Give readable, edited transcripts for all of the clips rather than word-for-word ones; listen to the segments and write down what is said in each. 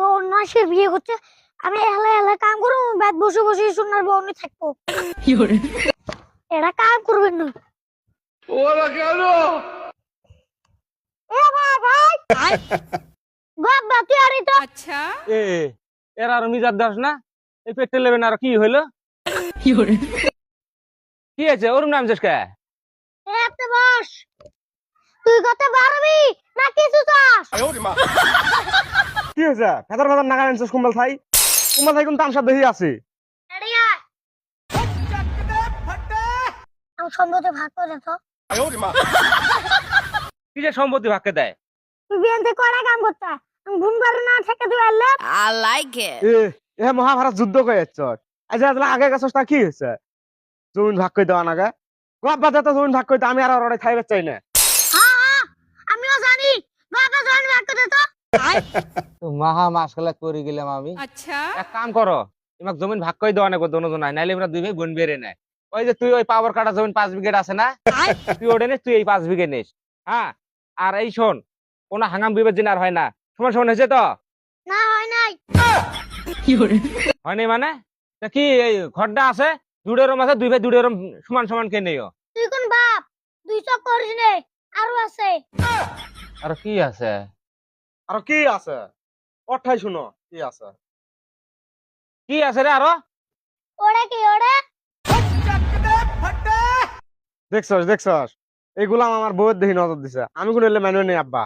ও অন্য সে বিয়ে করছে, আমি এলা এলা কাম করবো, ব্যাট বসে বসে সোনার বউনি থাকবো। এরা কাম করবেন না। ওরা কেন? এ ভাই বাবা তুই আরে তো আচ্ছা এ এর আর মিজার দাস না, এই পেট্রোল লেবেন আর কি হইলো? কি আছে ওর নাম শেষ কে? এত বস, তুই কত পারবি না কিছু চাস? কি হয়েছে? ফেদার ফেদার নাগা আনছিস কুম্বাল থাই? কুম্বাল থাই কোন তামসা দেখি আছে? এড়িয়া আমি সম্পত্তি ভাগ করে তো। কি যে সম্পত্তি ভাগকে দেয়? তুই বিয়ে থেকে কয়টা কাম করতে, আমি ঘুম পারে না থেকে তুই এলে। I like it. এ মহাভারত যুদ্ধ করে যাচ্ছ। আচ্ছা আগে গেছস তা কি হয়েছে? জমিন ভাগ করে দেওয়া নাগে গপ বাদে তো জমিন ভাগ করে আমি আর ওরাই খাইবে চাই না। হ্যাঁ আমিও জানি, বাবা জন ভাগ করে তো। তো মহা মাসকালা করে গেলাম আমি। আচ্ছা এক কাম করো, তোমাকে জমিন ভাগ করে দেওয়া নাগো দোনো জনাই, নাইলে আমরা দুই ভাই বোন বেরে নেয়। ওই যে তুই ওই পাওয়ার কাটা জমিন 5 বিঘা আছে না, তুই ওটা নিস, তুই এই 5 বিঘা নিস। হ্যাঁ আর এই শোন, কোনো হাঙ্গাম বিবেচনা আর হয় না। সমান সমান হয়েছে তো? না হয় নাই। হয়নি মানে তা কি এই ঘরটা আছে দুডের মাঝে দুই ভাই দুডের সমান সমান কে নেই? তুই কোন বাপ, দুই চক করিস নে, আরো আছে। আর কি আছে? আর কি আছে ওঠাই শুনো কি আছে কি আছে রে আরো? ওরে কি ওরে? দেখছস দেখছস এগুলা আমার বউয়ের দেখি নজর দিছে আমি কোন এলে মেনু নেই আব্বা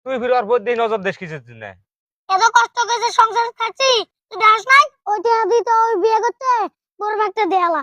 তুই ফিরে আর বোধ দিয়ে নজর দেশ কিছুর জন্য। এত কষ্ট করে সংসার খাচ্ছি, তুই দাস নাই ওইটা দিতে ওই বিয়ে করতে বড় একটা দেয়ালা।